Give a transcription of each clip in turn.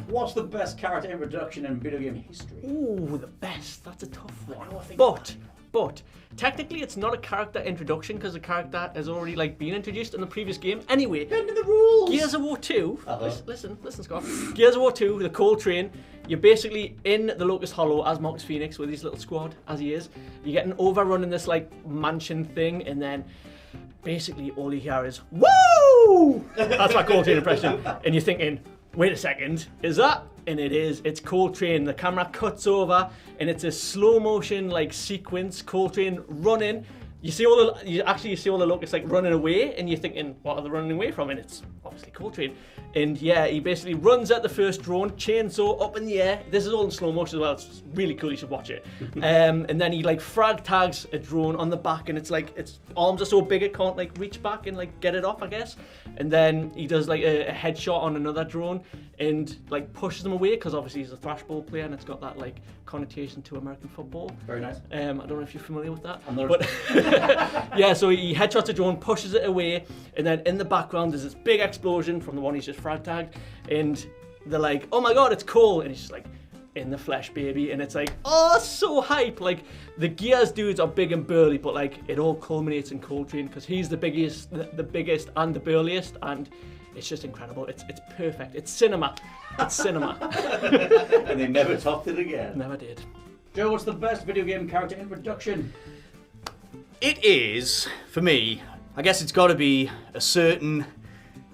What's the best character introduction in video game history? Ooh, the best. That's a tough one. But technically, it's not a character introduction because the character has already been introduced in the previous game. Anyway, Into the rules. Gears of War 2. Listen, Scott. Gears of War 2, the Cold Train. You're basically in the Locust Hollow as Marcus Phoenix with his little squad, as he is. You're getting overrun in this mansion thing, and then basically all you hear is "Woo!" That's my Cold Train impression, and you're thinking, "Wait a second, is that?" And it is. It's Cold Train. The camera cuts over, and it's a slow motion sequence. Cold Train running. You see all the locusts running away, and you're thinking, what are they running away from? And it's obviously Cold Train. And yeah, he basically runs at the first drone, chainsaw up in the air. This is all in slow motion as well. It's really cool. You should watch it. And then he frag tags a drone on the back, and its arms are so big it can't reach back and get it off, I guess. And then he does a headshot on another drone and pushes them away because obviously he's a thrashball player and it's got that connotation to American football. Very nice. I don't know if you're familiar with that. I'm not. But yeah, so he headshots a drone, pushes it away, and then in the background there's this big explosion from the one he's just frag tagged, and they're like, "Oh my god, it's Cole," and he's just in the flesh, baby, and it's oh, so hype. The Gears dudes are big and burly, but it all culminates in Cold Train because he's the biggest and the burliest, and it's just incredible. It's perfect. It's cinema. It's cinema. And they never topped it again. Never did. Joe, what's the best video game character introduction? It is, for me, I guess it's got to be a certain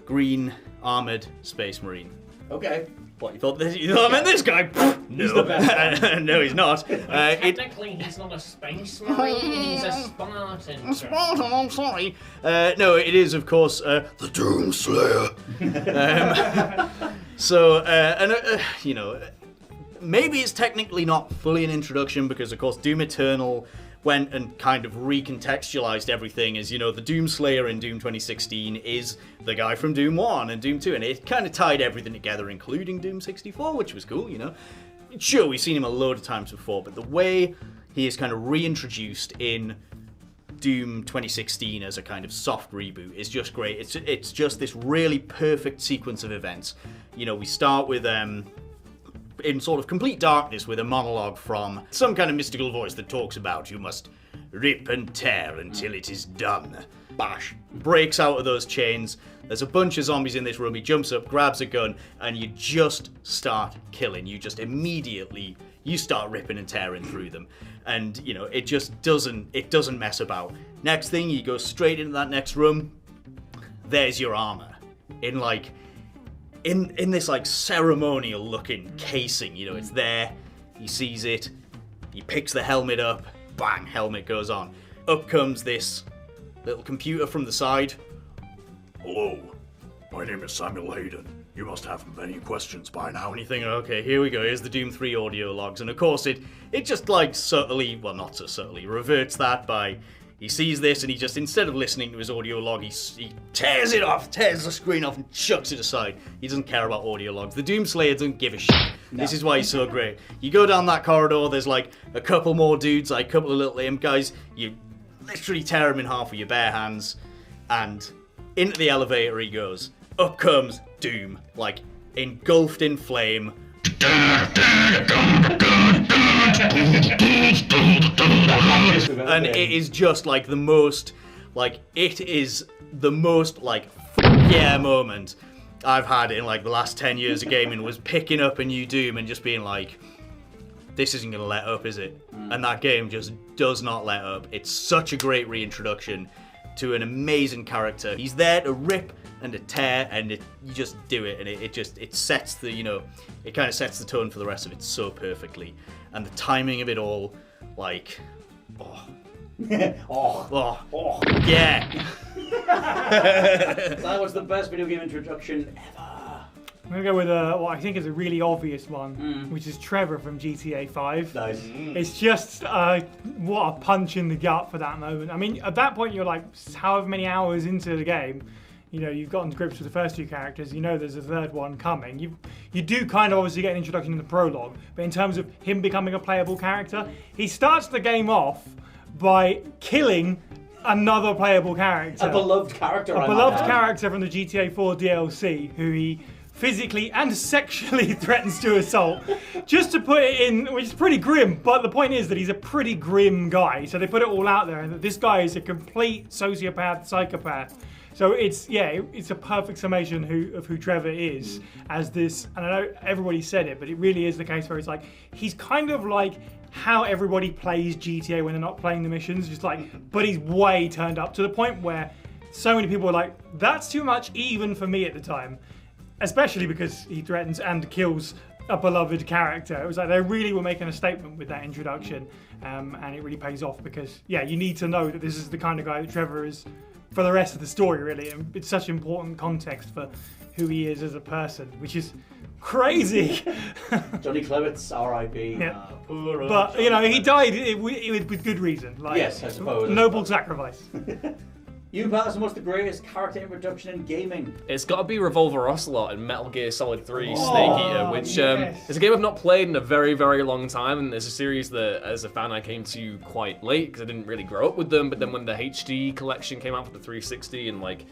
green armoured space marine. Okay. What, you thought I meant this guy? No. He's the best. No, he's not. Technically, he's not a space marine, he's a Spartan. Spartan, I'm sorry. No, it is, of course, the Doomslayer. Maybe it's technically not fully an introduction because, of course, Doom Eternal went and kind of recontextualized everything as, the Doomslayer in Doom 2016 is the guy from Doom 1 and Doom 2, and it kind of tied everything together, including Doom 64, which was cool, Sure, we've seen him a load of times before, but the way he is kind of reintroduced in Doom 2016 as a kind of soft reboot is just great. It's just this really perfect sequence of events. We start with in sort of complete darkness with a monologue from some kind of mystical voice that talks about you must rip and tear until it is done. Bash. Breaks out of those chains. There's a bunch of zombies in this room. He jumps up, grabs a gun, and you just start killing. You just immediately, you start ripping and tearing through them. And, it just doesn't mess about. Next thing, you go straight into that next room. There's your armor. In this ceremonial looking casing, it's there, he sees it, he picks the helmet up, bang, helmet goes on. Up comes this little computer from the side. Hello, my name is Samuel Hayden. You must have many questions by now. And you think, okay, here we go, here's the Doom 3 audio logs. And of course it just subtly, well not so subtly, reverts that by he sees this and he just, instead of listening to his audio log, he tears it off, tears the screen off and chucks it aside. He doesn't care about audio logs. The Doomslayer doesn't give a shit. No. This is why he's so great. You go down that corridor, there's a couple more dudes, a couple of little imp guys. You literally tear them in half with your bare hands. And into the elevator he goes. Up comes Doom, engulfed in flame. And it is just the most, it is the most yeah moment I've had in the last 10 years of gaming, was picking up a new Doom and just being this isn't gonna let up, is it? And that game just does not let up. It's such a great reintroduction to an amazing character. He's there to rip and to tear, and you just do it, and it sets the, it kind of sets the tone for the rest of it so perfectly. And the timing of it all, yeah. That was the best video game introduction ever. I'm going to go with what I think is a really obvious one, which is Trevor from GTA 5. Nice. It's just what a punch in the gut for that moment. I mean, at that point, you're however many hours into the game, you've gotten to grips with the first two characters, there's a third one coming. You do kind of obviously get an introduction in the prologue, but in terms of him becoming a playable character, he starts the game off by killing another playable character. A beloved character. A beloved character from the GTA 4 DLC, who he physically and sexually threatens to assault. Just to put it in, which is pretty grim, but the point is that he's a pretty grim guy. So they put it all out there, and that this guy is a complete sociopath, psychopath. So it's a perfect summation of who Trevor is as this. And I know everybody said it, but it really is the case where it's like he's kind of like how everybody plays GTA when they're not playing the missions, just like, but he's way turned up to the point where so many people were like, that's too much even for me at the time. Especially because he threatens and kills a beloved character. It was like they really were making a statement with that introduction, and it really pays off because, you need to know that this is the kind of guy that Trevor is for the rest of the story, really. And it's such important context for who he is as a person, which is crazy. Johnny Clements, R.I.P. Yeah. Poor But, he died with good reason. Like, Yes, I suppose. Noble sacrifice. You, Patterson, what's the greatest character introduction in gaming? It's got to be Revolver Ocelot in Metal Gear Solid 3 Oh, Snake Eater, which yes. is a game I've not played in a very, very long time, and it's a series that, as a fan, I came to quite late because I didn't really grow up with them. But then when the HD collection came out for the 360 in like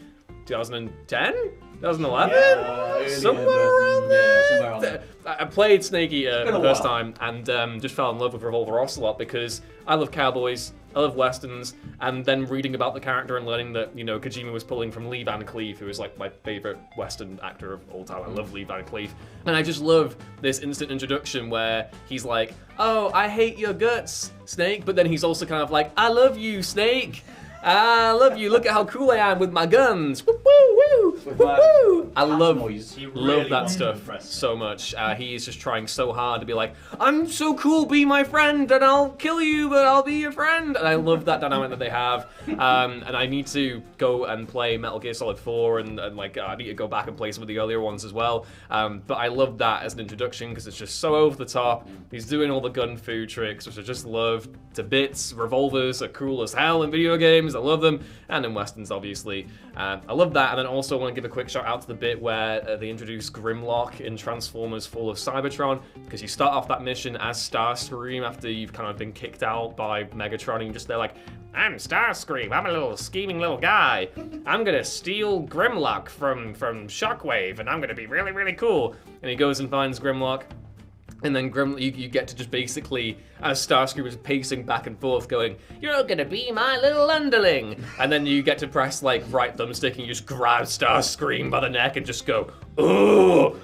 2010, 2011, somewhere around there. Somewhere around there. I played Snake Eater been the a first while. time and just fell in love with Revolver Ocelot because I love cowboys, I love westerns, and then reading about the character and learning that, Kojima was pulling from Lee Van Cleef, who is like my favorite western actor of all time. I love Lee Van Cleef. And I just love this instant introduction where he's like, oh, I hate your guts, Snake, but then he's also kind of like, I love you, Snake. I love you. Look at how cool I am with my guns. Woo, woo, woo, With woo, my woo. I cat love noise. He love really that wants to stuff impress. so much. He is just trying so hard to be like, I'm so cool, be my friend, and I'll kill you, but I'll be your friend. And I love that dynamic that they have. And I need to go and play Metal Gear Solid 4, and I need to go back and play some of the earlier ones as well. But I love that as an introduction because it's just so over the top. He's doing all the gun fu tricks, which I just love to bits. Revolvers are cool as hell in video games. I love them. And in westerns, obviously. I love that. And then also want to give a quick shout out to the bit where they introduce Grimlock in Transformers Fall of Cybertron, because you start off that mission as Starscream after you've kind of been kicked out by Megatron, and you're just there like, I'm Starscream, I'm a little scheming little guy. I'm gonna steal Grimlock from Shockwave, and I'm gonna be really, really cool. And he goes and finds Grimlock. And then you get to just basically, as Starscream is pacing back and forth, going, you're gonna be my little underling. And then you get to press like right thumbstick and you just grab Starscream by the neck and just go, ooh.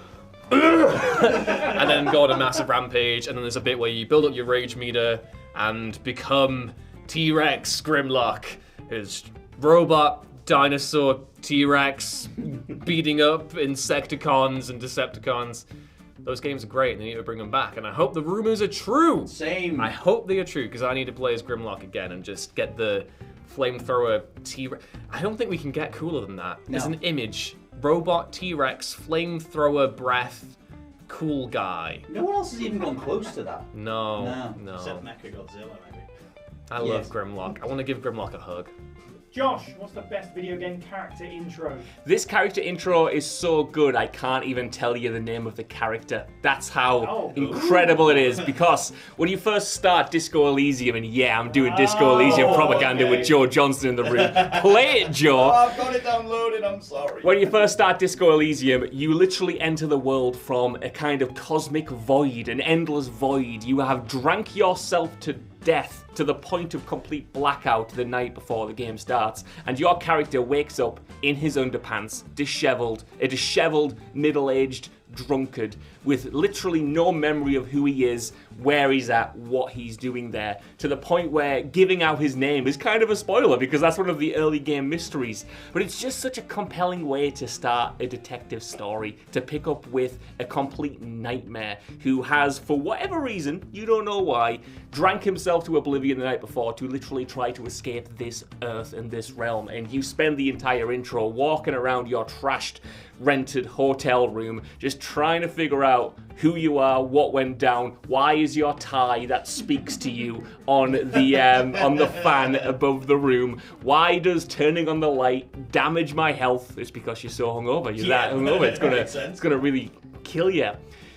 And then go on a massive rampage. And then there's a bit where you build up your rage meter and become T-Rex Grimlock, his robot dinosaur T-Rex beating up Insecticons and Decepticons. Those games are great and they need to bring them back, and I hope the rumors are true. Same. I hope they are true, because I need to play as Grimlock again and just get the flamethrower T-Rex. I don't think we can get cooler than that. No. There's an image. Robot T-Rex, flamethrower breath, cool guy. No one else has even gone close to that. No. Except Mechagodzilla, maybe. I love Yes. Grimlock. I want to give Grimlock a hug. Josh, what's the best video game character intro? This character intro is so good, I can't even tell you the name of the character. That's how incredible it is, because when you first start Disco Elysium, and I'm doing Disco Elysium propaganda with Joe Johnson in the room. Play it, Joe! Oh, I've got it downloaded, I'm sorry. When you first start Disco Elysium, you literally enter the world from a kind of cosmic void, an endless void. You have drank yourself to death to the point of complete blackout the night before the game starts, and your character wakes up in his underpants, a disheveled, middle-aged drunkard with literally no memory of who he is, where he's at, what he's doing there, to the point where giving out his name is kind of a spoiler because that's one of the early game mysteries. But it's just such a compelling way to start a detective story, to pick up with a complete nightmare who has, for whatever reason, you don't know why, drank himself to oblivion the night before to literally try to escape this earth and this realm. And you spend the entire intro walking around your trashed, rented hotel room, just trying to figure out who you are, what went down, why is your tie that speaks to you on the fan above the room, why does turning on the light damage my health? It's because you're so hungover, you're that hungover, it's gonna really kill you.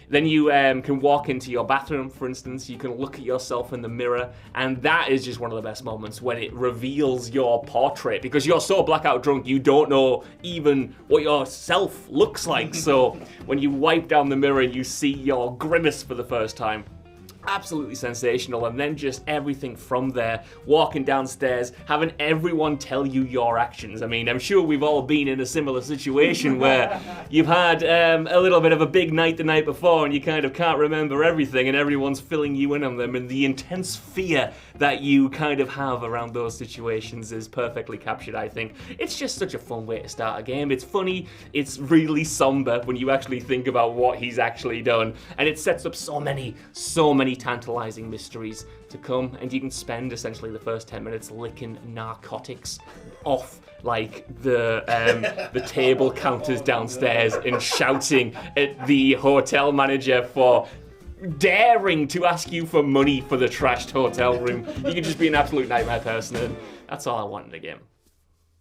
Then you can walk into your bathroom, for instance. You can look at yourself in the mirror, and that is just one of the best moments when it reveals your portrait, because you're so blackout drunk you don't know even what yourself looks like. So when you wipe down the mirror and you see your grimace for the first time, absolutely sensational. And then just everything from there, walking downstairs, having everyone tell you your actions. I mean, I'm sure we've all been in a similar situation where you've had a little bit of a big night the night before and you kind of can't remember everything, and everyone's filling you in on them, and the intense fear that you kind of have around those situations is perfectly captured, I think. It's just such a fun way to start a game. It's funny, it's really somber when you actually think about what he's actually done, and it sets up so many tantalizing mysteries to come, and you can spend essentially the first 10 minutes licking narcotics off like the table counters downstairs and shouting at the hotel manager for daring to ask you for money for the trashed hotel room. You could just be an absolute nightmare person, and that's all I want in a game.